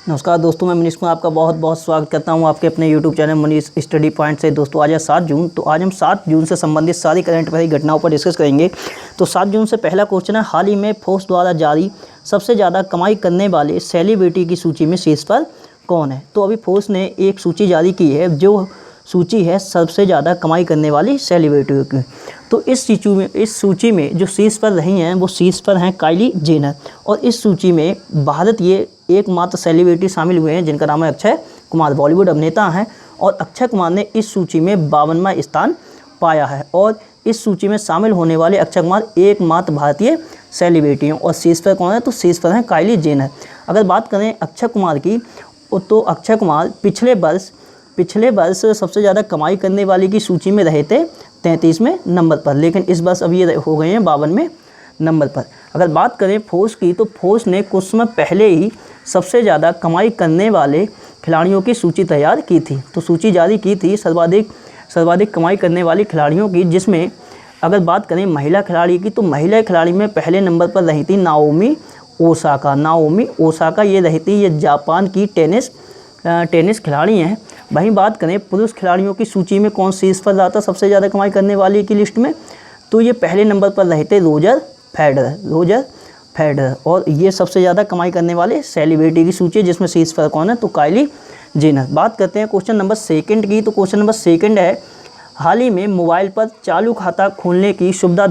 नमस्कार दोस्तों, मैं मनीष कुमार आपका बहुत बहुत स्वागत करता हूं आपके अपने YouTube channel Manish study point से। दोस्तों आज है 7 जून, तो आज हम 7 जून से संबंधित सारी करंट अफेयर घटनाओं पर डिस्कस करेंगे। तो 7 जून से पहला क्वेश्चन है, हाल ही में फोर्ब्स द्वारा जारी सबसे ज़्यादा कमाई करने वाले सेलिब्रिटी की सूची में शीर्ष पर कौन है। तो अभी फोर्ब्स ने एक सूची जारी की है, जो सूची है सबसे ज़्यादा कमाई करने वाली सेलिब्रिटियों की। तो इस सूची में जो शीर्ष पर रही हैं वो शीर्ष पर हैं काइली जेनर, और इस सूची में भारत ये एकमात्र सेलिब्रिटी शामिल हुए हैं जिनका नाम है अक्षय कुमार। बॉलीवुड अभिनेता हैं और अक्षय कुमार ने इस सूची में 52वां स्थान पाया है, और इस सूची में शामिल होने वाले अक्षय कुमार एकमात्र भारतीय सेलिब्रिटी हैं। और शीर्ष पर कौन है, तो शीर्ष पर हैं काइली जेनर। अगर बात करें अक्षय कुमार की, तो अक्षय कुमार पिछले वर्ष सबसे ज़्यादा कमाई करने वाले की सूची में रहे थे 33वें नंबर पर, लेकिन इस वर्ष अब ये हो गए हैं 52वें नंबर पर। अगर बात करें फोर्ब्स की, तो फोर्ब्स ने कुछ समय पहले ही सबसे ज़्यादा कमाई करने वाले खिलाड़ियों की सूची तैयार की थी। तो सूची जारी की थी सर्वाधिक कमाई करने वाली खिलाड़ियों की, जिसमें अगर बात करें महिला खिलाड़ी की, तो महिला खिलाड़ी में पहले नंबर पर रही थी नाओमी ओसाका ये रही थी। ये जापान की टेनिस खिलाड़ी हैं। वहीं बात करें पुरुष खिलाड़ियों की सूची में कौन शीर्ष पर रहा था सबसे ज़्यादा कमाई करने वाले की लिस्ट में, तो ये पहले नंबर पर रहे थे रोजर फेडरर, और ये सबसे ज़्यादा कमाई करने वाले सेलिब्रिटी की सूची है, जिसमें शीर्ष पर कौन है, तो काइली जेनर। बात करते हैं क्वेश्चन नंबर 2 की। तो क्वेश्चन नंबर 2 है, हाल ही में मोबाइल पर चालू खाता खोलने की सुविधा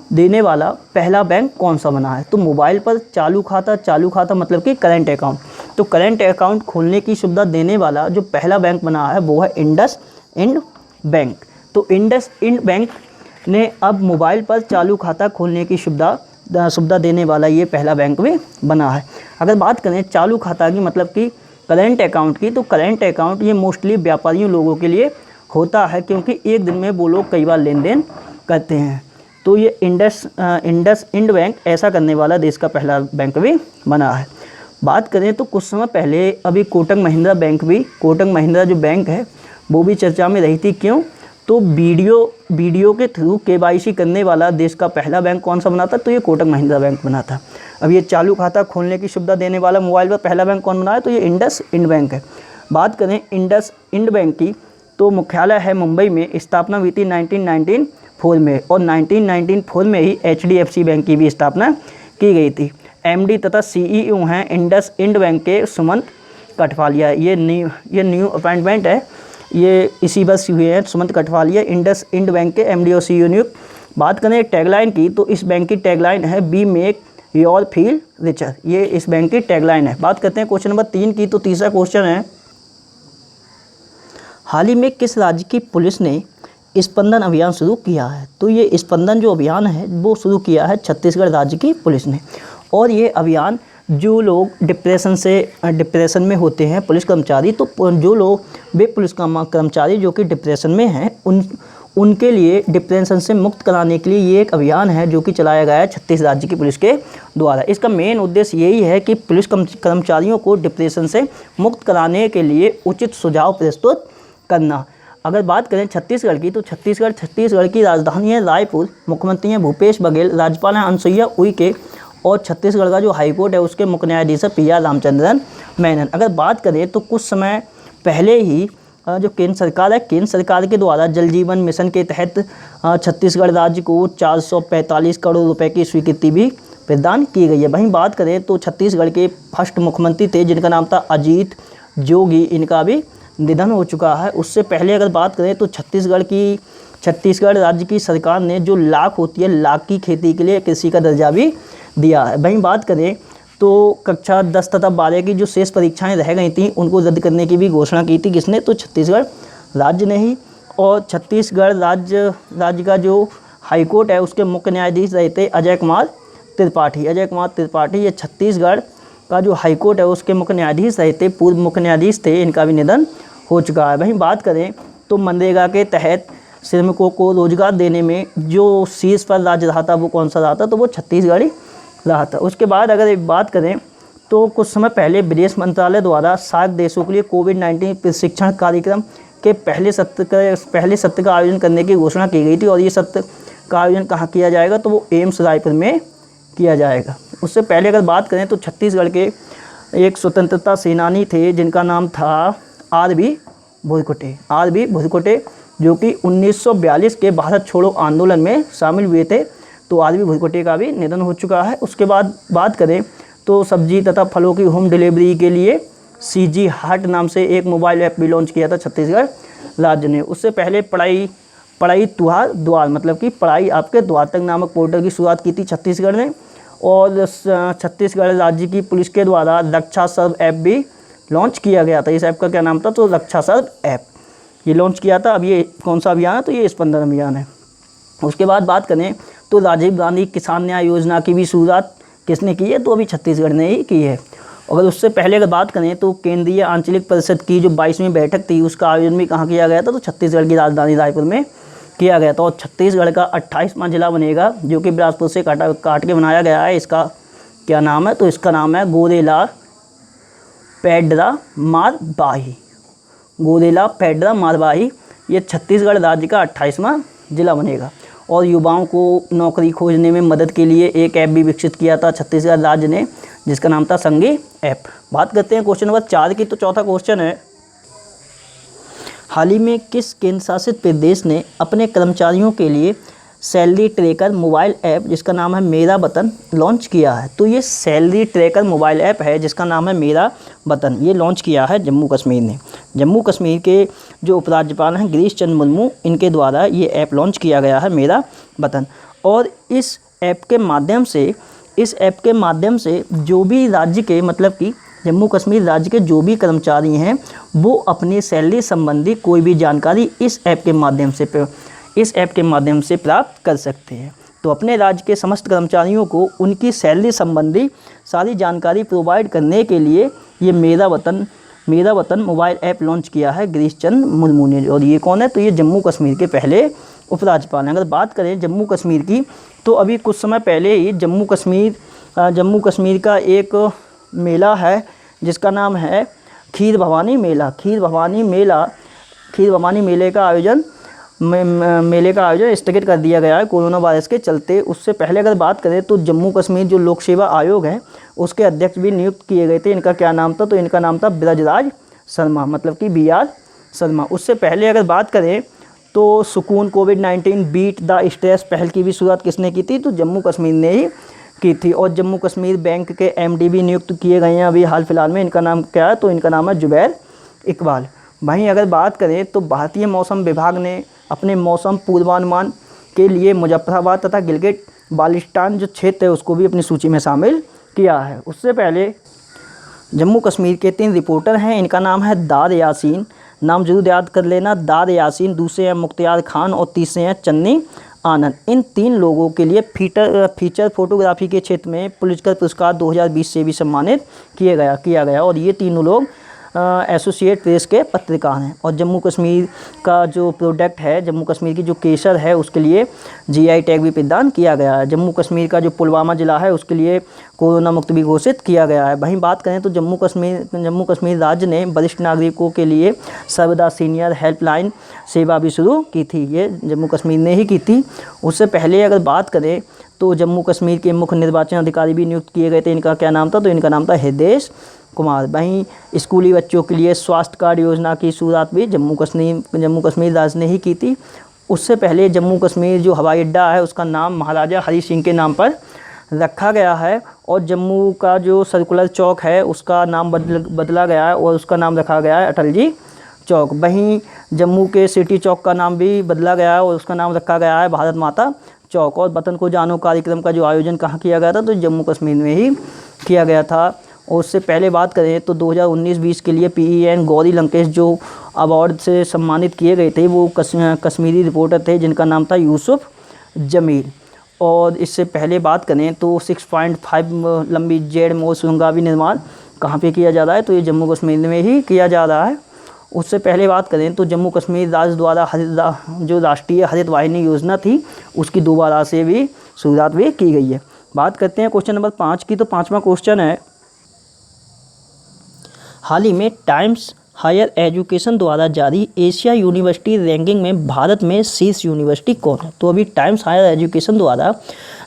देने वाला पहला बैंक कौन सा बना है। तो मोबाइल पर चालू खाता मतलब कि करंट अकाउंट, तो करंट अकाउंट खोलने की सुविधा देने वाला जो पहला बैंक बना है वो है इंडसइंड बैंक। तो इंडसइंड बैंक ने अब मोबाइल पर चालू खाता खोलने की सुविधा देने वाला ये पहला बैंक भी बना है। अगर बात करें चालू खाता की मतलब कि करंट अकाउंट की, तो करंट अकाउंट ये मोस्टली व्यापारियों लोगों के लिए होता है, क्योंकि एक दिन में वो लोग कई बार लेन देन करते हैं। तो ये इंडसइंड बैंक ऐसा करने वाला देश का पहला बैंक भी बना है। बात करें तो कुछ समय पहले अभी कोटक महिंद्रा जो बैंक है वो भी चर्चा में रही थी। क्यों, तो वीडियो के थ्रू KYC करने वाला देश का पहला बैंक कौन सा बना था, तो ये कोटक महिंद्रा बैंक बना था। अब ये चालू खाता खोलने की सुविधा देने वाला मोबाइल पर पहला बैंक कौन बना है, तो ये इंडसइंड बैंक है। बात करें इंडसइंड बैंक की, तो मुख्यालय है मुंबई में, स्थापना हुई थी 1994 में, और 1994 में ही HDFC बैंक की भी स्थापना की गई थी। MD तथा CEO हैं इंडसइंड बैंक के सुमंत कठवालिया। ये न्यू अपॉइंटमेंट है, ये इसी वर्ष हुए हैं। सुमंत कठवालिया इंडसइंड बैंक के MD और CEO नियुक्त। बात करें टैगलाइन की, तो इस बैंक की टैगलाइन है be make your feel richer, ये इस बैंक की टैगलाइन है। बात करते हैं क्वेश्चन नंबर 3 की। तो तीसरा क्वेश्चन है, हाल ही में किस राज्य की पुलिस ने स्पंदन अभियान शुरू किया है। तो ये स्पंदन जो अभियान है वो शुरू किया है छत्तीसगढ़ राज्य की पुलिस ने, और ये अभियान जो लोग डिप्रेशन में होते हैं पुलिस कर्मचारी, तो जो लोग वे पुलिस कर्मचारी जो कि डिप्रेशन में हैं उनके लिए डिप्रेशन से मुक्त कराने के लिए ये एक अभियान है जो कि चलाया गया है छत्तीस राज्य की पुलिस के द्वारा। इसका मेन उद्देश्य यही है कि पुलिस कर्मचारियों को डिप्रेशन से मुक्त कराने के लिए उचित सुझाव प्रस्तुत करना। अगर बात करें छत्तीसगढ़ की, तो छत्तीसगढ़ की राजधानी है रायपुर, मुख्यमंत्री हैं भूपेश बघेल, राज्यपाल हैं अनुसुईया उइके, और छत्तीसगढ़ का जो हाईकोर्ट है उसके मुख्य न्यायाधीश है PR रामचंद्रन मेनन। अगर बात करें तो कुछ समय पहले ही जो केंद्र सरकार के द्वारा जल जीवन मिशन के तहत छत्तीसगढ़ राज्य को 445 करोड़ रुपए की स्वीकृति भी प्रदान की गई है। वहीं बात करें तो छत्तीसगढ़ के फर्स्ट मुख्यमंत्री थे जिनका नाम था अजीत जोगी, इनका भी निधन हो चुका है। उससे पहले अगर बात करें तो छत्तीसगढ़ राज्य की सरकार ने जो लाख होती है, लाख की खेती के लिए कृषि का दर्जा भी दिया है। वहीं बात करें तो कक्षा 10 तथा 12 की जो शेष परीक्षाएं रह गई थी उनको रद्द करने की भी घोषणा की थी। किसने, तो छत्तीसगढ़ राज्य ने ही। और छत्तीसगढ़ राज्य का जो हाईकोर्ट है उसके मुख्य न्यायाधीश रहे थे अजय कुमार त्रिपाठी। ये छत्तीसगढ़ का जो हाईकोर्ट है उसके मुख्य न्यायाधीश रहे थे, पूर्व मुख्य न्यायाधीश थे, इनका भी निधन हो चुका है। वहीं बात करें तो मनरेगा के तहत श्रमिकों को रोजगार देने में जो शीर्ष पर राज्य रहा था वो कौन सा रहा था, तो वो छत्तीसगढ़ ही रहा था। उसके बाद अगर एक बात करें तो कुछ समय पहले विदेश मंत्रालय द्वारा सार्क देशों के लिए कोविड-19 प्रशिक्षण कार्यक्रम के पहले सत्र का आयोजन करने की घोषणा की गई थी, और ये सत्र का आयोजन कहाँ किया जाएगा, तो वो एम्स रायपुर में किया जाएगा। उससे पहले अगर बात करें तो छत्तीसगढ़ के एक स्वतंत्रता सेनानी थे जिनका नाम था आर.बी. भुरकुटे, जो कि 1942 के भारत छोड़ो आंदोलन में शामिल हुए थे। तो आर.बी. भुरकुटे का भी निधन हो चुका है। उसके बाद बात करें तो सब्जी तथा फलों की होम डिलीवरी के लिए CG हाट नाम से एक मोबाइल ऐप भी लॉन्च किया था छत्तीसगढ़ राज्य ने। उससे पहले पढ़ाई तुहार द्वार, मतलब कि पढ़ाई आपके द्वार तक नामक पोर्टल की शुरुआत की थी छत्तीसगढ़ ने। और छत्तीसगढ़ राज्य की पुलिस के द्वारा रक्षा सर्व ऐप भी लॉन्च किया गया था। इस ऐप का क्या नाम था? तो रक्षा सर्व ऐप ये लॉन्च किया था। अब ये कौन सा अभियान है? तो ये स्पंदन अभियान है। उसके बाद बात करें तो राजीव गांधी किसान न्याय योजना की भी शुरुआत किसने की है? तो अभी छत्तीसगढ़ ने ही की है। अगर उससे पहले अगर बात करें तो केंद्रीय आंचलिक परिषद की जो 22वीं बैठक थी उसका आयोजन भी कहाँ किया गया था? तो छत्तीसगढ़ की राजधानी रायपुर में किया गया था। और छत्तीसगढ़ का 28वां जिला बनेगा जो कि बिलासपुर से काट के बनाया गया है। इसका क्या नाम है? तो इसका नाम है गोरेला पेड्रा मारवाही। ये छत्तीसगढ़ राज्य का 28वां जिला बनेगा। और युवाओं को नौकरी खोजने में मदद के लिए एक ऐप भी विकसित किया था छत्तीसगढ़ राज्य ने, जिसका नाम था संगी ऐप। बात करते हैं क्वेश्चन नंबर 4 की। तो चौथा क्वेश्चन है, हाल ही में किस केंद्र शासित प्रदेश ने अपने कर्मचारियों के लिए सैलरी ट्रैकर मोबाइल ऐप जिसका नाम है मेरा वतन लॉन्च किया है? तो ये सैलरी ट्रैकर मोबाइल ऐप है जिसका नाम है मेरा वतन, ये लॉन्च किया है जम्मू कश्मीर ने। जम्मू कश्मीर के जो उपराज्यपाल हैं गिरीश चंद्र मुर्मू, इनके द्वारा ये ऐप लॉन्च किया गया है मेरा वतन। और इस ऐप के माध्यम से जो भी राज्य के, मतलब कि जम्मू कश्मीर राज्य के जो भी कर्मचारी हैं वो अपनी सैलरी संबंधी कोई भी जानकारी इस ऐप के माध्यम से प्राप्त कर सकते हैं। तो अपने राज्य के समस्त कर्मचारियों को उनकी सैलरी संबंधी सारी जानकारी प्रोवाइड करने के लिए ये मेरा वतन मोबाइल ऐप लॉन्च किया है गिरीश चंद्र मुर्मू ने। और ये कौन है? तो ये जम्मू कश्मीर के पहले उपराज्यपाल हैं। अगर बात करें जम्मू कश्मीर की तो अभी कुछ समय पहले ही जम्मू कश्मीर का एक मेला है जिसका नाम है खीर भवानी मेला। खीर भवानी मेले का आयोजन स्थगित कर दिया गया है कोरोना वायरस के चलते। उससे पहले अगर बात करें तो जम्मू कश्मीर जो लोक सेवा आयोग है उसके अध्यक्ष भी नियुक्त किए गए थे। इनका क्या नाम था? तो इनका नाम था ब्रजराज शर्मा, मतलब कि BR शर्मा। उससे पहले अगर बात करें तो सुकून कोविड-19 बीट द स्ट्रेस पहल की भी शुरुआत किसने की थी? तो जम्मू कश्मीर ने ही की थी। और जम्मू कश्मीर बैंक के MD भी नियुक्त किए गए हैं अभी हाल फिलहाल में। इनका नाम क्या है? तो इनका नाम है जुबैर इकबाल। वहीं अगर बात करें तो भारतीय मौसम विभाग ने अपने मौसम पूर्वानुमान के लिए मुजफ्फराबाद तथा गिलगित बाल्टिस्तान जो क्षेत्र है उसको भी अपनी सूची में शामिल किया है। उससे पहले जम्मू कश्मीर के 3 रिपोर्टर हैं। इनका नाम है दार यासीन, नाम जरूर याद कर लेना, दार यासीन। दूसरे हैं मुख्तियार खान और तीसरे हैं चन्नी आनंद। इन 3 लोगों के लिए फीचर फोटोग्राफी के क्षेत्र में पुलित्जर पुरस्कार 2020 से भी सम्मानित किया गया। और ये तीनों लोग एसोसिएट प्रेस के पत्रकार हैं। और जम्मू कश्मीर का जो प्रोडक्ट है, जम्मू कश्मीर की जो केसर है उसके लिए GI टैग भी प्रदान किया गया है। जम्मू कश्मीर का जो पुलवामा ज़िला है उसके लिए कोरोना मुक्त भी घोषित किया गया है। वहीं बात करें तो जम्मू कश्मीर राज्य ने वरिष्ठ नागरिकों के लिए सर्वदा सीनियर हेल्पलाइन सेवा भी शुरू की थी। ये जम्मू कश्मीर ने ही की थी। उससे पहले अगर बात करें तो जम्मू कश्मीर के मुख्य निर्वाचन अधिकारी भी नियुक्त किए गए थे। इनका क्या नाम था? तो इनका नाम था हृदेश कुमार। वहीं स्कूली बच्चों के लिए स्वास्थ्य कार्ड योजना की शुरुआत भी जम्मू कश्मीर राज्य ने ही की थी। उससे पहले जम्मू कश्मीर जो हवाई अड्डा है उसका नाम महाराजा हरी सिंह के नाम पर रखा गया है। और जम्मू का जो सर्कुलर चौक है उसका नाम बदला गया है और उसका नाम रखा गया है अटल जी चौक। वहीं जम्मू के सिटी चौक का नाम भी बदला गया है और उसका नाम रखा गया है भारत माता चौक। और वतन को जानो कार्यक्रम का जो आयोजन कहाँ किया गया था? तो जम्मू कश्मीर में ही किया गया था। और उससे पहले बात करें तो 2019-20 के लिए PEN गौरी लंकेश जो अवार्ड से सम्मानित किए गए थे वो कश्मीरी रिपोर्टर थे जिनका नाम था यूसुफ जमील। और इससे पहले बात करें तो 6.5 लंबी जेड मोड़ सुरंग का भी निर्माण कहाँ पे किया जा रहा है? तो ये जम्मू कश्मीर में ही किया जा रहा है। उससे पहले बात करें तो जम्मू कश्मीर राज्य द्वारा जो राष्ट्रीय हरित वाहिनी योजना थी उसकी दोबारा से भी शुरुआत भी की गई है। बात करते हैं क्वेश्चन नंबर 5 की। तो 5वां क्वेश्चन है, हाल ही में टाइम्स हायर एजुकेशन द्वारा जारी एशिया यूनिवर्सिटी रैंकिंग में भारत में शीर्ष यूनिवर्सिटी कौन है? तो अभी टाइम्स हायर एजुकेशन द्वारा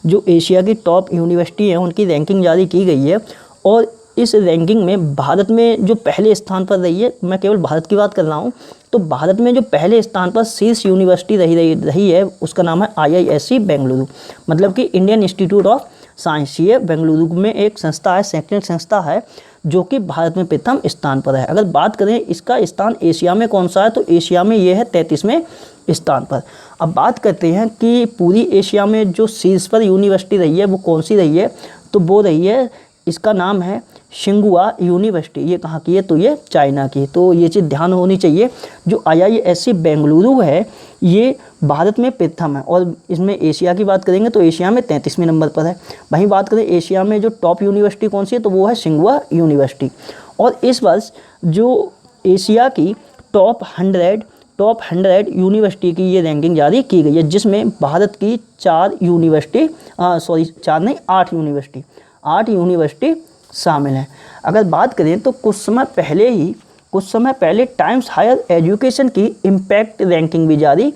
जो एशिया की टॉप यूनिवर्सिटी हैं उनकी रैंकिंग जारी की गई है। और इस रैंकिंग में भारत में जो पहले स्थान पर रही है, मैं केवल भारत की बात कर रहा हूँ, तो भारत में जो पहले स्थान पर शीर्ष यूनिवर्सिटी रही है उसका नाम है IISc बेंगलुरु, मतलब कि इंडियन इंस्टीट्यूट ऑफ साइंस। ये बेंगलुरु में एक संस्था है, शैक्षणिक संस्था है, जो कि भारत में प्रथम स्थान पर है। अगर बात करें इसका स्थान एशिया में कौन सा है, तो एशिया में ये है 33वें स्थान पर। अब बात करते हैं कि पूरी एशिया में जो शीर्ष पर यूनिवर्सिटी रही है वो कौन सी रही है, तो वो रही है, इसका नाम है शिंगुआ यूनिवर्सिटी। ये कहाँ की है, तो ये चाइना की। तो ये चीज़ ध्यान होनी चाहिए, जो IISc बेंगलुरु है ये भारत में प्रथम है, और इसमें एशिया की बात करेंगे तो एशिया में 33वें नंबर पर है। वहीं बात करें एशिया में जो टॉप यूनिवर्सिटी कौन सी है, तो वो है शिंगुआ यूनिवर्सिटी। और इस वर्ष जो एशिया की टॉप 100 यूनिवर्सिटी की ये रैंकिंग जारी की गई है, जिसमें भारत की 8 यूनिवर्सिटी शामिल हैं। अगर बात करें तो कुछ समय पहले टाइम्स हायर एजुकेशन की इम्पैक्ट रैंकिंग भी जारी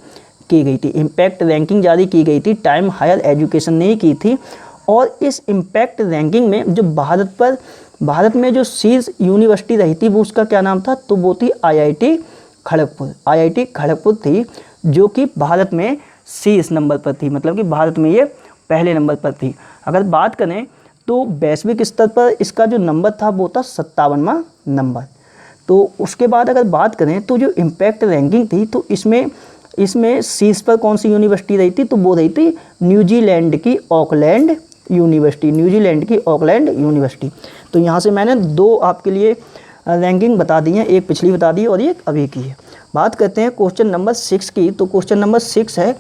की गई थी। इम्पैक्ट रैंकिंग जारी की गई थी, टाइम हायर एजुकेशन ने ही की थी। और इस इम्पैक्ट रैंकिंग में जो भारत में जो शीर्ष यूनिवर्सिटी रही थी वो उसका क्या नाम था, तो वो थी IIT खड़गपुर थी, जो कि भारत में शीर्ष नंबर पर थी, मतलब कि भारत में ये पहले नंबर पर थी। अगर बात करें तो वैश्विक स्तर पर इसका जो नंबर था वो था 57वां नंबर। तो उसके बाद अगर बात करें तो जो इम्पैक्ट रैंकिंग थी, तो इसमें शीर्ष पर कौन सी यूनिवर्सिटी रही थी, तो वो रही थी न्यूजीलैंड की ऑकलैंड यूनिवर्सिटी। तो यहाँ से मैंने 2 आपके लिए रैंकिंग बता दी है, एक पिछली बता दी और एक अभी की है। बात करते हैं क्वेश्चन नंबर 6 की। तो क्वेश्चन नंबर 6 है,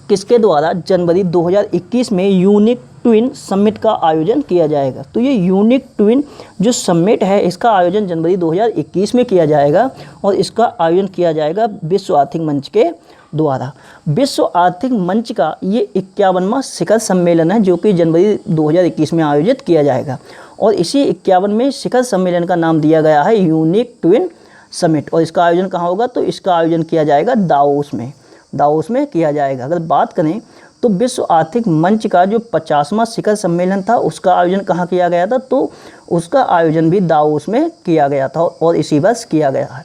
किसके द्वारा जनवरी 2021 में यूनिक ट्विन समिट का आयोजन किया जाएगा। तो ये यूनिक ट्विन जो समिट है इसका आयोजन जनवरी 2021 में किया जाएगा, और इसका आयोजन किया जाएगा विश्व आर्थिक मंच के द्वारा। विश्व आर्थिक मंच का ये 51वां शिखर सम्मेलन है, जो कि जनवरी 2021 में आयोजित किया जाएगा। और इसी 51वें शिखर सम्मेलन का नाम दिया गया है यूनिक ट्विन समिट। और इसका आयोजन कहाँ होगा, तो इसका आयोजन किया जाएगा दाओस में किया जाएगा। अगर बात करें तो विश्व आर्थिक मंच का जो 50वां शिखर सम्मेलन था उसका आयोजन कहाँ किया गया था, तो उसका आयोजन भी दाओस में किया गया था और इसी वर्ष किया गया है।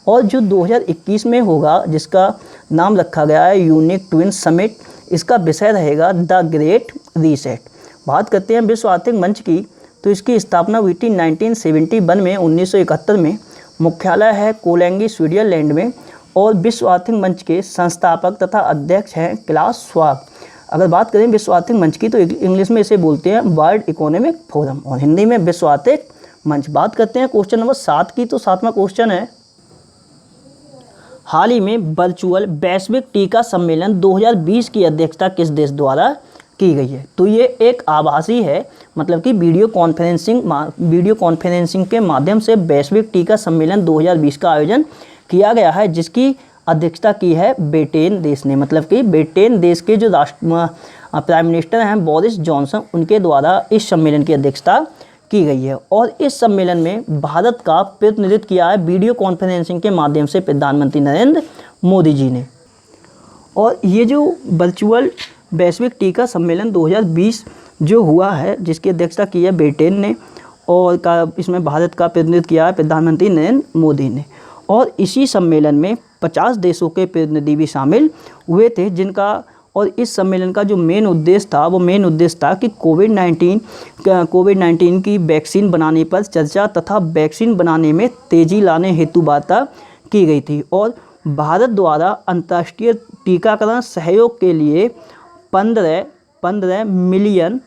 और जो 2021 में होगा जिसका नाम रखा गया है यूनिक ट्विन समिट, इसका विषय रहेगा द ग्रेट रीसेट। बात करते हैं विश्व आर्थिक मंच की, तो इसकी स्थापना हुई थी 1971 में, 1971 में। मुख्यालय है कोलंगी स्विट्जरलैंड में, और विश्व आर्थिक मंच के संस्थापक तथा अध्यक्ष हैं क्लास स्वाब। अगर बात करें विश्व आर्थिक मंच की तो इंग्लिश में इसे बोलते हैं वर्ल्ड इकोनॉमिक फोरम, और हिंदी में विश्व आर्थिक मंच। बात करते हैं क्वेश्चन नंबर 7 की। तो 7वां क्वेश्चन है, हाल ही में वर्चुअल वैश्विक टीका सम्मेलन 2020 की अध्यक्षता किस देश द्वारा की गई है। तो ये एक आभासी है, मतलब कि वीडियो कॉन्फ्रेंसिंग के माध्यम से वैश्विक टीका सम्मेलन 2020 का आयोजन किया गया है, जिसकी अध्यक्षता की है ब्रिटेन देश ने। मतलब कि ब्रिटेन देश के जो प्राइम मिनिस्टर हैं बोरिस जॉनसन, उनके द्वारा इस सम्मेलन की अध्यक्षता की गई है। और इस सम्मेलन में भारत का प्रतिनिधित्व किया है वीडियो कॉन्फ्रेंसिंग के माध्यम से प्रधानमंत्री नरेंद्र मोदी जी ने। और ये जो वर्चुअल वैश्विक टीका सम्मेलन 2020 जो हुआ है, जिसकी अध्यक्षता की है ब्रिटेन ने, और इसमें भारत का प्रतिनिधित्व किया है प्रधानमंत्री नरेंद्र मोदी ने। और इसी सम्मेलन में 50 देशों के प्रतिनिधि भी शामिल हुए थे, जिनका, और इस सम्मेलन का जो मेन उद्देश्य था कि कोविड-19 की वैक्सीन बनाने पर चर्चा तथा वैक्सीन बनाने में तेज़ी लाने हेतु वार्ता की गई थी। और भारत द्वारा अंतर्राष्ट्रीय टीकाकरण सहयोग के लिए 15 मिलियन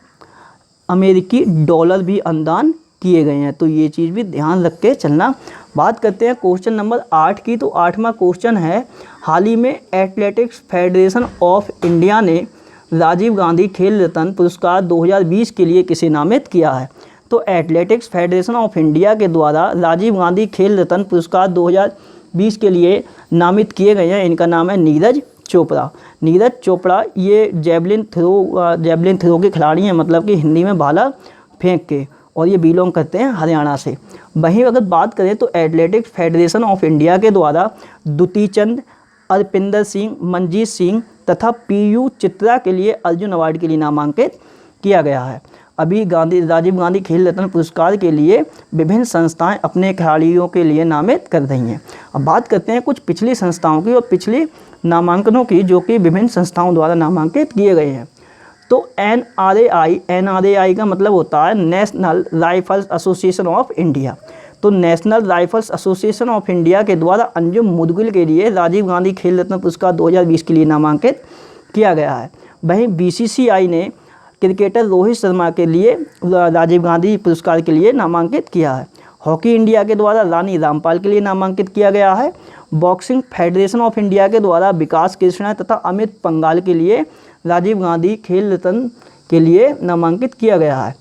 अमेरिकी डॉलर भी अनुदान किए गए हैं। तो ये चीज़ भी ध्यान रख के चलना। बात करते हैं क्वेश्चन नंबर 8 की। तो 8वां क्वेश्चन है, हाल ही में एथलेटिक्स फेडरेशन ऑफ इंडिया ने राजीव गांधी खेल रत्न पुरस्कार 2020 के लिए किसे नामित किया है। तो एथलेटिक्स फेडरेशन ऑफ इंडिया के द्वारा राजीव गांधी खेल रत्न पुरस्कार 2020 के लिए नामित किए गए हैं। इनका नाम है नीरज चोपड़ा। ये जेवलिन थ्रो के खिलाड़ी हैं, मतलब कि हिंदी में भाला फेंक के, और ये बिलोंग करते हैं हरियाणा से। वहीं अगर बात करें तो एथलेटिक्स फेडरेशन ऑफ इंडिया के द्वारा दुती चंद, अरपिंदर सिंह, मनजीत सिंह तथा PU चित्रा के लिए अर्जुन अवार्ड के लिए नामांकित किया गया है। अभी राजीव गांधी खेल रत्न पुरस्कार के लिए विभिन्न संस्थाएं अपने खिलाड़ियों के लिए नामित कर रही हैं। अब बात करते हैं कुछ पिछली संस्थाओं की और पिछले नामांकनों की जो कि विभिन्न संस्थाओं द्वारा नामांकित किए गए हैं। तो NRAI का मतलब होता है National Rifles Association of India. तो National Rifles Association of India के द्वारा अंजुम मुदगिल के लिए राजीव गांधी खेल रत्न पुरस्कार 2020 के लिए नामांकित किया गया है। वहीं BCCI ने क्रिकेटर रोहित शर्मा के लिए राजीव गांधी पुरस्कार के लिए नामांकित किया है। हॉकी इंडिया के द्वारा रानी रामपाल के लिए नामांकित किया गया है। बॉक्सिंग फेडरेशन ऑफ इंडिया के द्वारा विकास कृष्णा तथा अमित पंघाल के लिए राजीव गांधी खेल रत्न के लिए नामांकित किया गया है।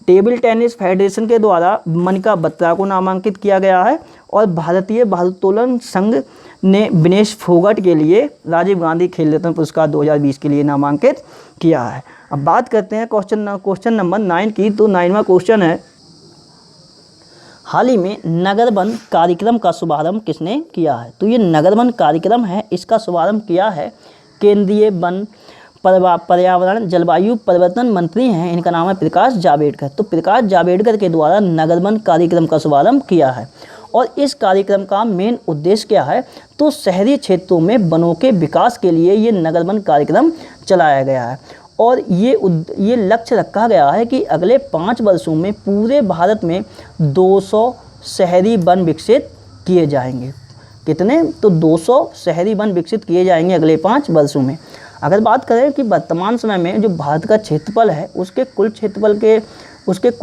टेबल टेनिस फेडरेशन के द्वारा मनिका बत्रा को नामांकित किया गया है। और भारतीय भारोत्तोलन संघ ने विनेश फोगाट के लिए राजीव गांधी खेल रत्न पुरस्कार 2020 के लिए नामांकित किया है। अब बात करते हैं क्वेश्चन नंबर 9 की। तो 9वां क्वेश्चन है, हाल ही में नगर वन कार्यक्रम का शुभारंभ किसने किया है? तो ये नगर वन कार्यक्रम है, इसका शुभारंभ किया है केंद्रीय वन पर्यावरण जलवायु परिवर्तन मंत्री हैं, इनका नाम है प्रकाश जावड़ेकर। तो प्रकाश जावड़ेकर के द्वारा नगर वन कार्यक्रम का शुभारंभ किया है। और इस कार्यक्रम का मेन उद्देश्य क्या है? तो शहरी क्षेत्रों में वनों के विकास के लिए ये नगर वन कार्यक्रम चलाया गया है। और ये लक्ष्य रखा गया है कि अगले 5 वर्षों में पूरे भारत में 200 शहरी वन विकसित किए जाएंगे। कितने? तो 200 शहरी वन विकसित किए जाएंगे अगले 5 वर्षों में। अगर बात करें कि वर्तमान समय में जो भारत का क्षेत्रफल है उसके कुल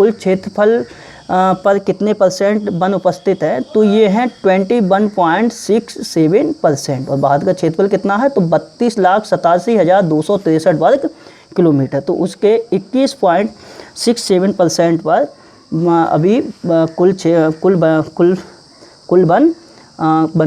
क्षेत्रफल पर कितने % वन उपस्थित है? तो ये हैं 21.67%। और भारत का क्षेत्रफल कितना है? तो 32,87,263 वर्ग किलोमीटर। तो उसके 21.67% पर अभी कुल वन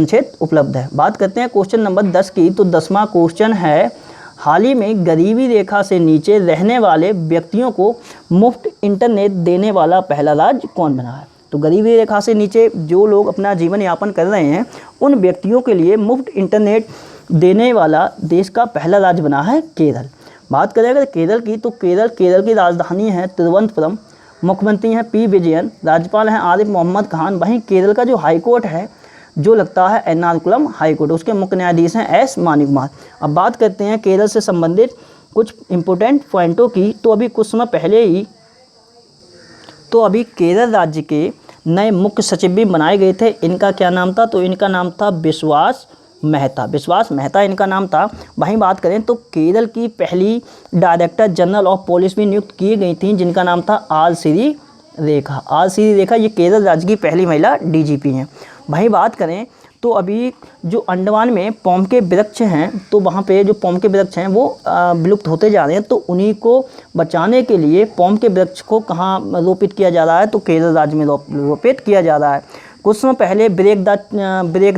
क्षेत्र उपलब्ध है। बात करते हैं क्वेश्चन नंबर 10 की। तो 10वां क्वेश्चन है, हाल ही में गरीबी रेखा से नीचे रहने वाले व्यक्तियों को मुफ्त इंटरनेट देने वाला पहला राज्य कौन बना है? तो गरीबी रेखा से नीचे जो लोग अपना जीवन यापन कर रहे हैं उन व्यक्तियों के लिए मुफ्त इंटरनेट देने वाला देश का पहला राज्य बना है केरल। बात करें अगर केरल की, तो केरल की राजधानी है तिरुवनंतपुरम। मुख्यमंत्री हैं P विजयन, राज्यपाल हैं आरिफ मोहम्मद खान। वहीं केरल का जो हाईकोर्ट है जो लगता है एर्नाकुलम हाईकोर्ट, उसके मुख्य न्यायाधीश हैं S मानिकुमार। अब बात करते हैं केरल से संबंधित कुछ इम्पोर्टेंट पॉइंटों की। तो अभी कुछ समय पहले ही केरल राज्य के नए मुख्य सचिव भी बनाए गए थे। इनका क्या नाम था? तो इनका नाम था विश्वास मेहता इनका नाम था। वहीं बात करें तो केरल की पहली डायरेक्टर जनरल ऑफ पुलिस भी नियुक्त की गई थी, जिनका नाम था आर श्री रेखा। ये केरल राज्य की पहली महिला DGP हैं। वहीं बात करें तो अभी जो अंडमान में पॉम के वृक्ष हैं, तो वहाँ पे जो पॉम के वृक्ष हैं वो विलुप्त होते जा रहे हैं। तो उन्हीं को बचाने के लिए पॉम के वृक्ष को कहाँ रोपित किया जा रहा है? तो केरल राज्य में रोपित किया जा रहा है। कुछ समय पहले ब्रेक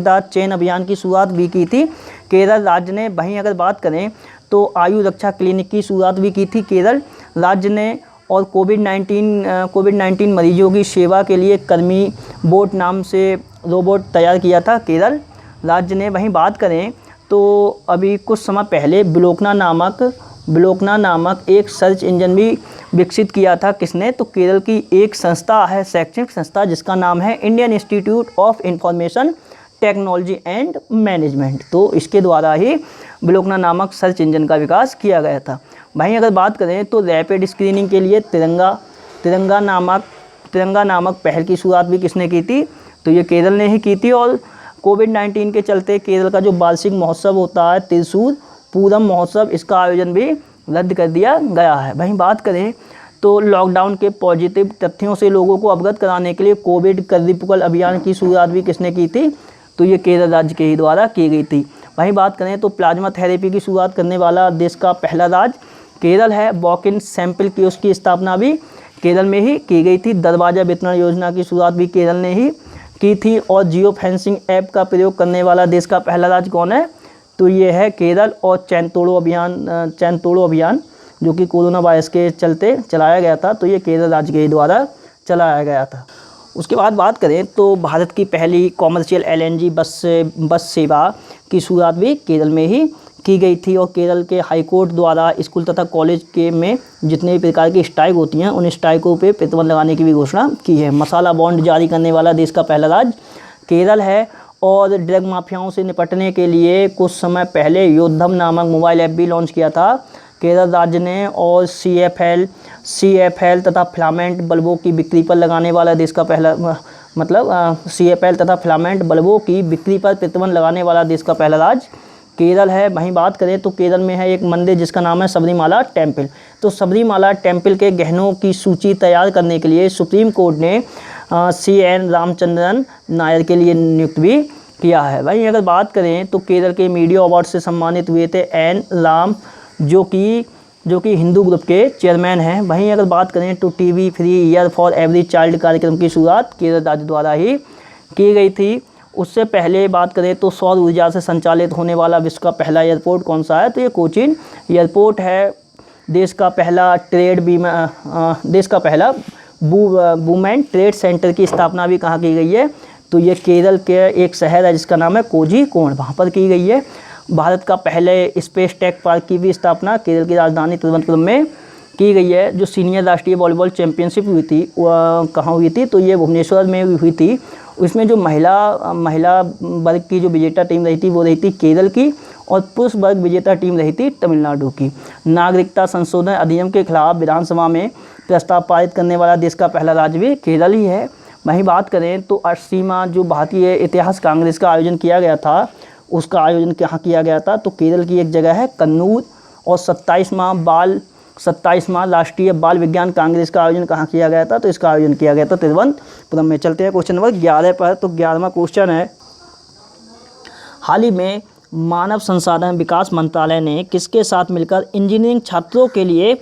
द चेन अभियान की शुरुआत भी की थी केरल राज्य ने। वहीं अगर बात करें तो आयु रक्षा क्लिनिक की शुरुआत भी की थी केरल राज्य ने। और कोविड-19 मरीजों की सेवा के लिए कर्मी बोट नाम से रोबोट तैयार किया था केरल राज्य ने। वहीं बात करें तो अभी कुछ समय पहले ब्लोकना नामक एक सर्च इंजन भी विकसित किया था। किसने? तो केरल की एक संस्था है, शैक्षणिक संस्था, जिसका नाम है Indian institute of information technology and management. तो इसके द्वारा ही ब्लोकना नामक सर्च इंजन का विकास किया गया था। वहीं अगर बात करें तो रैपिड स्क्रीनिंग के लिए तिरंगा नामक पहल की शुरुआत भी किसने की थी? तो ये केरल ने ही की थी। और कोविड-19 के चलते केरल का जो वार्षिक महोत्सव होता है त्रिशूर पूरम महोत्सव, इसका आयोजन भी रद्द कर दिया गया है। वहीं बात करें तो लॉकडाउन के पॉजिटिव तथ्यों से लोगों को अवगत कराने के लिए कोविड कद्रीपुकल अभियान की शुरुआत भी किसने की थी? तो ये केरल राज्य के ही द्वारा की गई थी। वहीं बात करें तो प्लाज्मा थेरेपी की शुरुआत करने वाला देश का पहला राज्य केरल है। वॉक इन सैंपल की उसकी स्थापना भी केरल में ही की गई थी। दरवाजा वितरण योजना की शुरुआत भी केरल ने ही की थी। और जियो फेंसिंग ऐप का प्रयोग करने वाला देश का पहला राज्य कौन है? तो ये है केरल। और चैन तोड़ो अभियान जो कि कोरोना वायरस के चलते चलाया गया था, तो ये केरल राज्य के द्वारा चलाया गया था। उसके बाद बात करें तो भारत की पहली कॉमर्शियल LNG बस सेवा की शुरुआत भी केरल में ही की गई थी और केरल के हाईकोर्ट द्वारा स्कूल तथा कॉलेज के में जितने भी प्रकार की स्ट्राइक होती हैं उन स्ट्राइकों पे प्रतिबंध लगाने की भी घोषणा की है। मसाला बॉन्ड जारी करने वाला देश का पहला राज्य केरल है। और ड्रग माफियाओं से निपटने के लिए कुछ समय पहले योद्धम नामक मोबाइल ऐप भी लॉन्च किया था केरल राज्य ने। और CFL तथा फिलामेंट बल्बों की बिक्री पर लगाने वाला देश का पहला CFL तथा फिलामेंट बल्बों की बिक्री पर प्रतिबंध लगाने वाला देश का पहला राज्य केरल है। वहीं बात करें तो केरल में है एक मंदिर जिसका नाम है सबरीमाला टेम्पल। तो सबरीमाला टेम्पल के गहनों की सूची तैयार करने के लिए सुप्रीम कोर्ट ने CN रामचंद्रन नायर के लिए नियुक्त भी किया है। वहीं अगर बात करें तो केरल के मीडिया अवार्ड से सम्मानित हुए थे N राम जो कि हिंदू ग्रुप के चेयरमैन हैं। वहीं अगर बात करें तो TV free year for every child कार्यक्रम की शुरुआत केरल राज्य द्वारा ही की गई थी। उससे पहले बात करें तो सौर ऊर्जा से संचालित होने वाला विश्व का पहला एयरपोर्ट कौन सा है, तो ये कोचीन एयरपोर्ट है। देश का पहला वुमेन ट्रेड सेंटर की स्थापना भी कहाँ की गई है, तो ये केरल के एक शहर है जिसका नाम है कोझीकोड, वहाँ पर की गई है। भारत का पहले स्पेस टेक पार्क की भी स्थापना केरल की राजधानी तिरुवनंतपुरम में की गई है। जो सीनियर राष्ट्रीय वॉलीबॉल चैंपियनशिप हुई थी कहाँ हुई थी, तो ये भुवनेश्वर में हुई थी। उसमें जो महिला वर्ग की जो विजेता टीम रही थी वो रही थी केरल की और पुरुष वर्ग विजेता टीम रही थी तमिलनाडु की। नागरिकता संशोधन अधिनियम के खिलाफ विधानसभा में प्रस्ताव पारित करने वाला देश का पहला राज्य भी केरल ही है। वहीं बात करें तो 80वां जो भारतीय इतिहास कांग्रेस का आयोजन किया गया था, उसका आयोजन कहाँ किया गया था, तो केरल की एक जगह है कन्नूर। और 27वां राष्ट्रीय बाल विज्ञान कांग्रेस का आयोजन कहाँ किया गया था, तो इसका आयोजन किया गया था तिरुवनंतपुरम में। चलते हैं क्वेश्चन नंबर 11 पर। तो 11वां क्वेश्चन है, हाल ही में मानव संसाधन विकास मंत्रालय ने किसके साथ मिलकर इंजीनियरिंग छात्रों के लिए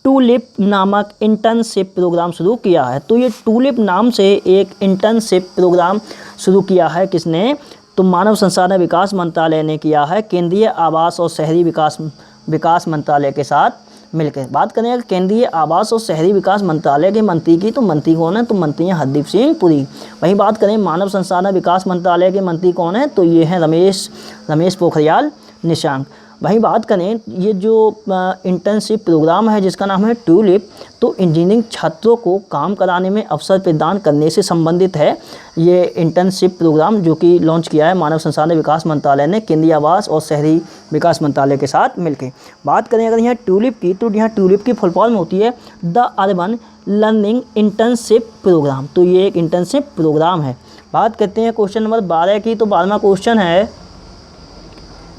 टूलिप नामक इंटर्नशिप प्रोग्राम शुरू किया है। तो ये टूलिप नाम से एक इंटर्नशिप प्रोग्राम शुरू किया है किसने, तो मानव संसाधन विकास मंत्रालय ने किया है केंद्रीय आवास और शहरी विकास मंत्रालय के साथ मिलकर। बात करें अगर केंद्रीय आवास और शहरी विकास मंत्रालय के मंत्री की, तो मंत्री कौन है, तो मंत्री हैं हरदीप सिंह पुरी। वहीं बात करें मानव संसाधन विकास मंत्रालय के मंत्री कौन है, तो ये हैं रमेश पोखरियाल निशंक। वहीं बात करें ये जो इंटर्नशिप प्रोग्राम है जिसका नाम है ट्यूलिप, तो इंजीनियरिंग छात्रों को काम कराने में अवसर प्रदान करने से संबंधित है ये इंटर्नशिप प्रोग्राम जो कि लॉन्च किया है मानव संसाधन विकास मंत्रालय ने केंद्रीय आवास और शहरी विकास मंत्रालय के साथ मिलकर। बात करें अगर यहाँ ट्यूलिप की, तो यहाँ ट्यूलिप की फुल फॉर्म होती है the urban learning internship programme. तो ये एक इंटर्नशिप प्रोग्राम है। बात करते हैं क्वेश्चन नंबर 12 की। तो 12वां क्वेश्चन है,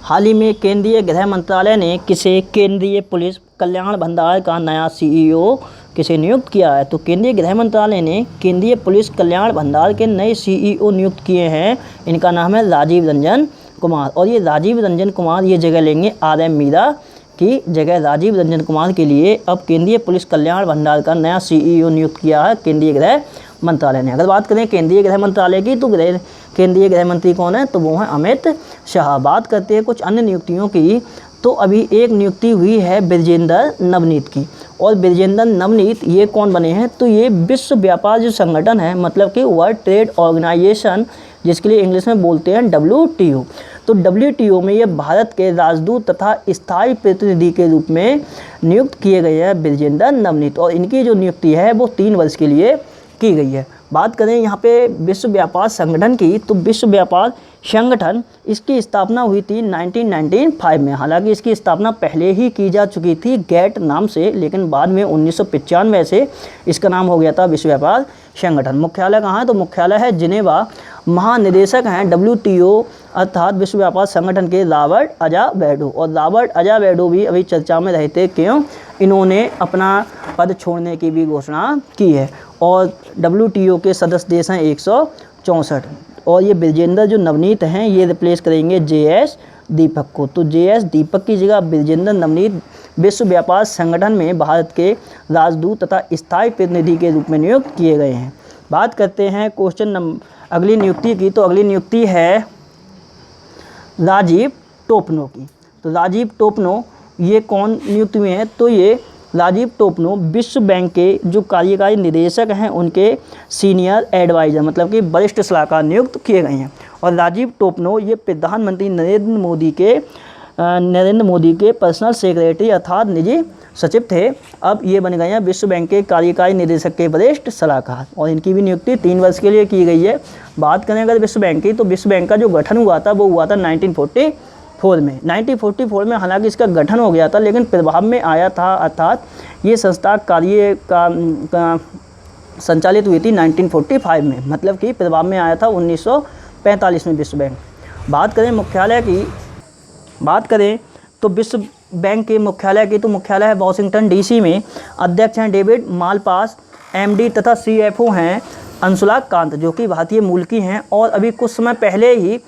हाल ही में केंद्रीय गृह मंत्रालय ने किसे केंद्रीय पुलिस कल्याण भंडार का नया CEO किसे नियुक्त किया है। तो केंद्रीय गृह मंत्रालय ने केंद्रीय पुलिस कल्याण भंडार के नए CEO नियुक्त किए हैं। इनका नाम है राजीव रंजन कुमार। और ये राजीव रंजन कुमार ये जगह लेंगे RM मीरा की जगह। राजीव रंजन कुमार के लिए अब केंद्रीय पुलिस कल्याण भंडार का नया CEO नियुक्त किया है केंद्रीय गृह मंत्रालय ने। अगर बात करें केंद्रीय गृह मंत्रालय की, तो केंद्रीय गृह मंत्री कौन है, तो वो हैं अमित शाह। बात करते हैं कुछ अन्य नियुक्तियों की। तो अभी एक नियुक्ति हुई है ब्रिजेंद्र नवनीत की। और ब्रिजेंद्र नवनीत ये कौन बने हैं, तो ये विश्व व्यापार जो संगठन है, मतलब कि वर्ल्ड ट्रेड ऑर्गेनाइजेशन, जिसके लिए इंग्लिश में बोलते हैं WTO। तो WTO में ये भारत के राजदूत तथा स्थायी प्रतिनिधि के रूप में नियुक्त किए गए हैं ब्रिजेंद्र नवनीत। और इनकी जो नियुक्ति है वो 3 वर्ष के लिए की गई है। बात करें यहाँ पे विश्व व्यापार संगठन की, तो विश्व व्यापार संगठन इसकी स्थापना हुई थी 1995 में। हालांकि इसकी स्थापना पहले ही की जा चुकी थी गेट नाम से, लेकिन बाद में 1995 से इसका नाम हो गया था विश्व व्यापार संगठन। मुख्यालय कहाँ है, तो मुख्यालय है जिनेवा। महानिदेशक हैं WTO अर्थात विश्व व्यापार संगठन के रॉबर्ट अज़ावेर्डो। और रॉबर्ट अज़ावेर्डो भी अभी चर्चा में रहते, क्यों, इन्होंने अपना पद छोड़ने की भी घोषणा की है। और WTO के सदस्य देश हैं 164। और ये ब्रिजेंद्र जो नवनीत हैं ये रिप्लेस करेंगे JS दीपक को। तो JS दीपक की जगह ब्रिजेंद्र नवनीत विश्व व्यापार संगठन में भारत के राजदूत तथा स्थायी प्रतिनिधि के रूप में नियुक्त किए गए हैं। बात करते हैं अगली नियुक्ति की। तो अगली नियुक्ति है राजीव टोपनो की। तो राजीव टोपनो ये कौन नियुक्त हुए हैं, तो ये राजीव टोपनो विश्व बैंक के जो कार्यकारी निदेशक हैं उनके सीनियर एडवाइज़र, मतलब कि वरिष्ठ सलाहकार नियुक्त किए गए हैं। और राजीव टोपनो ये प्रधानमंत्री नरेंद्र मोदी के नरेंद्र मोदी के पर्सनल सेक्रेटरी अर्थात निजी सचिव थे। अब ये बन गए हैं विश्व बैंक के कार्यकारी निदेशक के वरिष्ठ सलाहकार और इनकी भी नियुक्ति 3 वर्ष के लिए की गई है। बात करें अगर विश्व बैंक की, तो विश्व बैंक का जो गठन हुआ था वो हुआ था 1944 में। 1944 में हालांकि इसका गठन हो गया था, लेकिन प्रभाव में आया था, अर्थात ये संस्था कार्य का संचालित हुई थी 1945 में, मतलब कि प्रभाव में आया था 1945 में विश्व बैंक। बात करें मुख्यालय की, बात करें तो विश्व बैंक के मुख्यालय की, तो मुख्यालय है वॉशिंगटन डीसी में। अध्यक्ष हैं डेविड मालपास, एमडी तथा सीएफओ हैं अंशुला कांत, जो कि भारतीय मूल की हैं और अभी कुछ समय पहले ही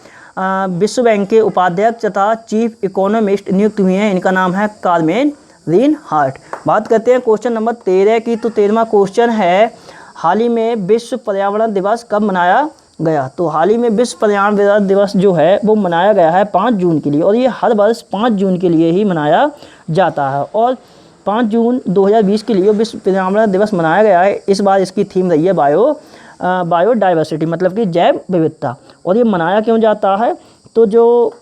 विश्व बैंक के उपाध्यक्ष तथा चीफ इकोनॉमिस्ट नियुक्त हुए हैं। इनका नाम है कार्मेन रीनहार्ट। बात करते हैं क्वेश्चन नंबर 13 की, तो 13वां क्वेश्चन है हाल ही में विश्व पर्यावरण दिवस कब मनाया गया। तो हाल ही में विश्व पर्यावरण दिवस जो है वो मनाया गया है 5 जून के लिए, और ये हर वर्ष 5 जून के लिए ही मनाया जाता है। और 5 जून 2020 के लिए विश्व पर्यावरण दिवस मनाया गया है। इस बार इसकी थीम रही है बायोडाइवर्सिटी, मतलब कि जैव विविधता। और ये मनाया क्यों जाता है, तो जो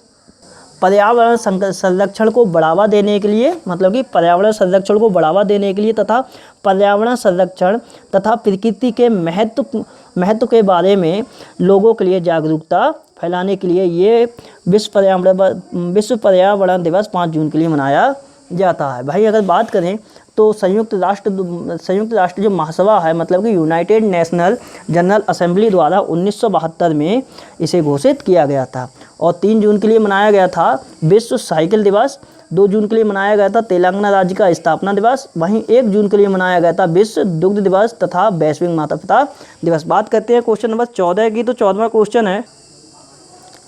पर्यावरण संरक्षण को बढ़ावा देने के लिए, मतलब कि पर्यावरण संरक्षण को बढ़ावा देने के लिए तथा पर्यावरण संरक्षण तथा प्रकृति के महत्व के बारे में लोगों के लिए जागरूकता फैलाने के लिए ये विश्व पर्यावरण दिवस 5 जून के लिए मनाया जाता है। भाई अगर बात करें तो संयुक्त राष्ट्र जो महासभा है, मतलब कि यूनाइटेड नेशनल जनरल असेंबली द्वारा 1972 में इसे घोषित किया गया था। और 3 जून के लिए मनाया गया था विश्व साइकिल दिवस, 2 जून के लिए मनाया गया था तेलंगाना राज्य का स्थापना दिवस, वहीं 1 जून के लिए मनाया गया था विश्व दुग्ध दिवस तथा वैश्विक माता पिता दिवस। बात करते हैं क्वेश्चन नंबर 14 की, तो 14वां क्वेश्चन है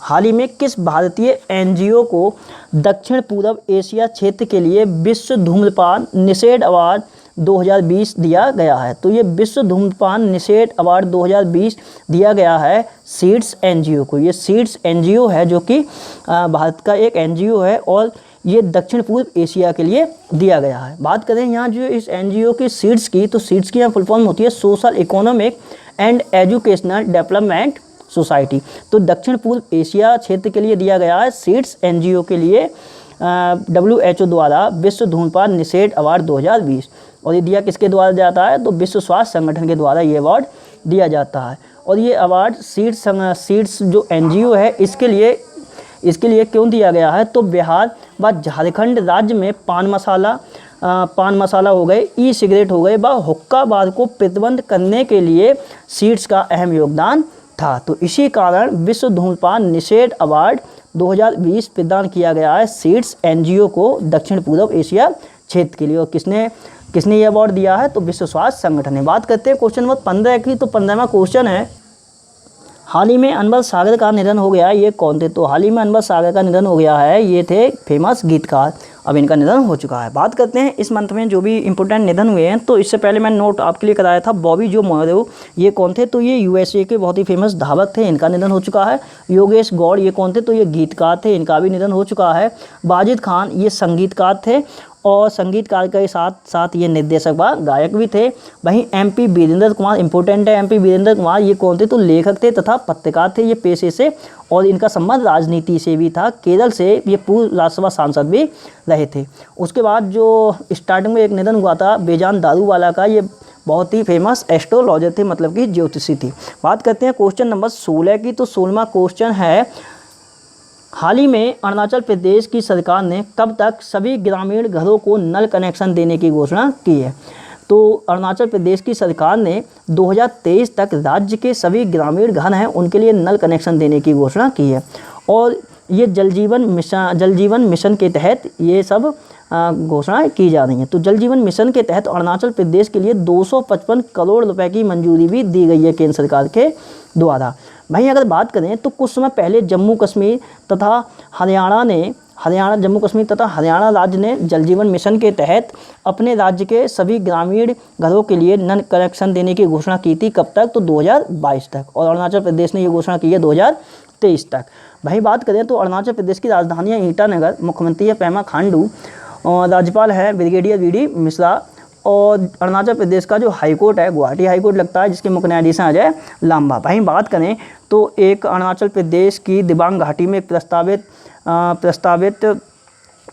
हाल ही में किस भारतीय एनजीओ को दक्षिण पूर्व एशिया क्षेत्र के लिए विश्व धूम्रपान निषेध अवार्ड 2020 दिया गया है। तो ये विश्व धूम्रपान निषेध अवार्ड 2020 दिया गया है सीड्स एनजीओ को। ये सीड्स एनजीओ है जो कि भारत का एक एनजीओ है और ये दक्षिण पूर्व एशिया के लिए दिया गया है। बात करें यहाँ जो इस एनजीओ की सीड्स की, तो सीड्स की यहाँ फुल फॉर्म होती है social economic and educational development society. तो दक्षिण पूर्व एशिया क्षेत्र के लिए दिया गया है सीड्स एनजीओ के लिए WHO द्वारा विश्व धूम्रपान निषेध अवार्ड 2020। और ये दिया किसके द्वारा जाता है, तो विश्व स्वास्थ्य संगठन के द्वारा ये अवार्ड दिया जाता है। और ये अवार्ड सीड्स जो एनजीओ है इसके लिए क्यों दिया गया है, तो बिहार व झारखंड राज्य में पान मसाला हो गए, ई सिगरेट हो गए व हुक्का बार को प्रतिबंध करने के लिए सीड्स का अहम योगदान था। तो इसी कारण विश्व धूम्रपान निषेध अवार्ड 2020 प्रदान किया गया है सीड्स एनजीओ को दक्षिण पूर्व एशिया क्षेत्र के लिए। और किसने ये अवार्ड दिया है, तो विश्व स्वास्थ्य संगठन ने। बात करते हैं क्वेश्चन नंबर 15 की, तो 15वां क्वेश्चन है हाल ही में अनवर सागर का निधन हो गया, ये कौन थे। तो हाल ही में अनवर सागर का निधन हो गया है, ये थे फेमस गीतकार, अब इनका निधन हो चुका है। बात करते हैं इस मंथ में जो भी इंपॉर्टेंट निधन हुए हैं, तो इससे पहले मैंने नोट आपके लिए कराया था बॉबी जो मोरो, ये कौन थे, तो ये यूएसए के बहुत ही फेमस धावक थे, इनका निधन हो चुका है। योगेश गौड़ ये कौन थे, तो ये गीतकार थे, इनका भी निधन हो चुका है। वाजिद खान ये संगीतकार थे और संगीतकार के साथ साथ ये निर्देशक व गायक भी थे। वहीं MP वीरेंद्र कुमार इंपॉर्टेंट है, MP वीरेंद्र कुमार ये कौन थे, तो लेखक थे तथा पत्रकार थे ये पेशे से, और इनका संबंध राजनीति से भी था। केरल से ये पूर्व राज्यसभा सांसद भी रहे थे। उसके बाद जो स्टार्टिंग में एक निधन हुआ था बेजान दारूवाला का, ये बहुत ही फेमस एस्ट्रोलॉजर थे, मतलब कि ज्योतिषी थी। बात करते हैं क्वेश्चन नंबर 16 की, तो 16वां क्वेश्चन है हाल ही में अरुणाचल प्रदेश की सरकार ने कब तक सभी ग्रामीण घरों को नल कनेक्शन देने की घोषणा की है। तो अरुणाचल प्रदेश की सरकार ने 2023 तक राज्य के सभी ग्रामीण घर हैं उनके लिए नल कनेक्शन देने की घोषणा की है। और ये जल जीवन मिशन के तहत ये सब घोषणाएं की जा रही हैं। तो जल जीवन मिशन के तहत अरुणाचल प्रदेश के लिए 255 करोड़ रुपए की मंजूरी भी दी गई है केंद्र सरकार के द्वारा। वहीं अगर बात करें तो कुछ समय पहले जम्मू कश्मीर तथा हरियाणा राज्य ने जल जीवन मिशन के तहत अपने राज्य के सभी ग्रामीण घरों के लिए नल कनेक्शन देने की घोषणा की थी। कब तक, तो 2022 तक, और अरुणाचल प्रदेश ने ये घोषणा की है 2023 तक। वहीं बात करें तो अरुणाचल प्रदेश की राजधानी है ईटानगर, मुख्यमंत्री है पेमा खांडू, और राज्यपाल है ब्रिगेडियर VD मिश्रा, और अरुणाचल प्रदेश का जो हाईकोर्ट है गुवाहाटी हाईकोर्ट लगता है, जिसके मुख्य न्यायाधीश हैं अजय लांबा। वहीं बात करें तो एक अरुणाचल प्रदेश की दिबांग घाटी में प्रस्तावित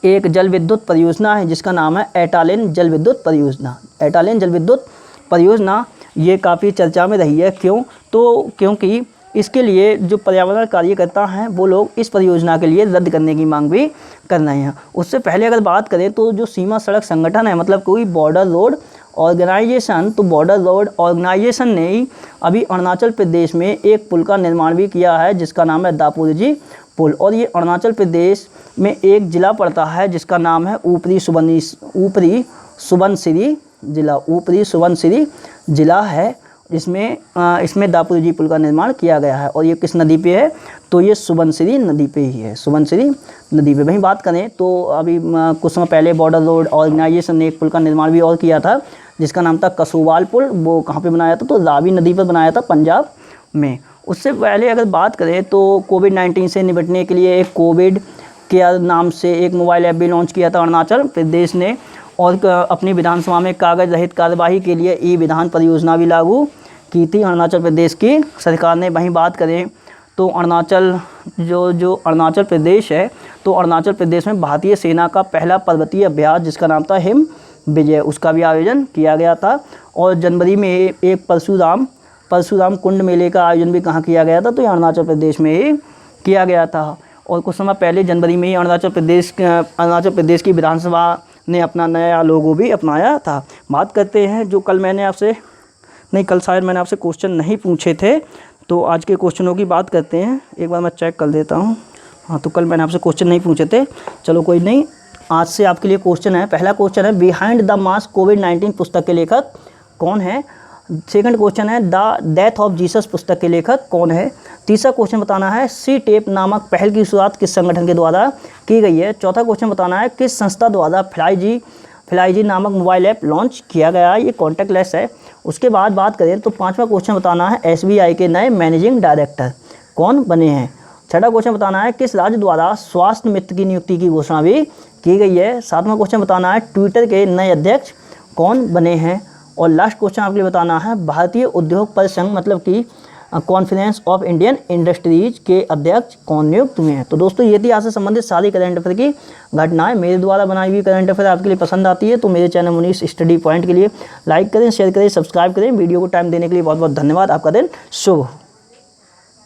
एक जल विद्युत परियोजना है जिसका नाम है एटालिन जल विद्युत परियोजना। एटालिन जल विद्युत परियोजना ये काफ़ी चर्चा में रही है। क्यों? तो क्योंकि इसके लिए जो पर्यावरण कार्यकर्ता हैं वो लोग इस परियोजना के लिए रद्द करने की मांग भी कर रहे हैं। उससे पहले अगर बात करें तो जो सीमा सड़क संगठन है, मतलब कोई बॉर्डर रोड ऑर्गेनाइजेशन, तो बॉर्डर रोड ऑर्गेनाइजेशन ने ही अभी अरुणाचल प्रदेश में एक पुल का निर्माण भी किया है जिसका नाम है दापोरिजो पुल। और ये अरुणाचल प्रदेश में एक ज़िला पड़ता है जिसका नाम है ऊपरी सुबनसिरी जिला। ऊपरी सुबनसिरी जिला है, इसमें दापोरिजो पुल का निर्माण किया गया है। और ये किस नदी पे है? तो ये सुबनसिरी नदी पे ही है, सुबनसिरी नदी पे। वहीं बात करें तो अभी कुछ समय पहले बॉर्डर रोड ऑर्गेनाइजेशन ने एक पुल का निर्माण भी और किया था जिसका नाम था कसोवाल पुल। वो कहाँ पे बनाया था? तो रावी नदी पर बनाया था, पंजाब में। उससे पहले अगर बात करें तो कोविड-19 से निपटने के लिए एक कोविड केयर नाम से एक मोबाइल ऐप भी लॉन्च किया था अरुणाचल प्रदेश ने। और अपनी विधानसभा में कागज रहित कार्यवाही के लिए ई विधान परियोजना भी लागू की थी अरुणाचल प्रदेश की सरकार ने। वहीं बात करें तो अरुणाचल अरुणाचल प्रदेश है, तो अरुणाचल प्रदेश में भारतीय सेना का पहला पर्वतीय अभ्यास जिसका नाम था हिम विजय, उसका भी आयोजन किया गया था। और जनवरी में एक परशुराम कुंड मेले का आयोजन भी कहाँ किया गया था? तो ये अरुणाचल प्रदेश में ही किया गया था। और कुछ समय पहले जनवरी में ही अरुणाचल प्रदेश की विधानसभा ने अपना नया लोगो भी अपनाया था। बात करते हैं जो कल शायद मैंने आपसे क्वेश्चन नहीं पूछे थे, तो आज के क्वेश्चनों की बात करते हैं। एक बार मैं चेक कर देता हूँ। हाँ, तो कल मैंने आपसे क्वेश्चन नहीं पूछे थे, चलो कोई नहीं, आज से आपके लिए क्वेश्चन है। पहला क्वेश्चन है बिहाइंड द मास्क कोविड-19 पुस्तक के लेखक कौन है? सेकंड क्वेश्चन है द डेथ ऑफ जीसस पुस्तक के लेखक कौन है? तीसरा क्वेश्चन बताना है सी टेप नामक पहल की शुरुआत किस संगठन के द्वारा की गई है? चौथा क्वेश्चन बताना है किस संस्था द्वारा फ्लाईजी नामक मोबाइल ऐप लॉन्च किया गया है? ये कॉन्टैक्टलेस है। उसके बाद बात करें तो पांचवा क्वेश्चन बताना है SBI के नए मैनेजिंग डायरेक्टर कौन बने हैं? छठा क्वेश्चन बताना है किस राज्य द्वारा स्वास्थ्य मित्र की नियुक्ति की घोषणा भी की गई है? सातवां क्वेश्चन बताना है ट्विटर के नए अध्यक्ष कौन बने हैं? और लास्ट क्वेश्चन आपके लिए बताना है भारतीय उद्योग परिसंघ मतलब कि कॉन्फ्रेंस ऑफ इंडियन इंडस्ट्रीज के अध्यक्ष कौन नियुक्त हुए हैं? तो दोस्तों ये थी आज से संबंधित सारी करंट अफेयर की घटनाएं। मेरे द्वारा बनाई हुई करंट अफेयर आपके लिए पसंद आती है तो मेरे चैनल मुनीष स्टडी पॉइंट के लिए लाइक करें, शेयर करें, सब्सक्राइब करें। वीडियो को टाइम देने के लिए बहुत बहुत धन्यवाद। आपका दिन शुभ हो।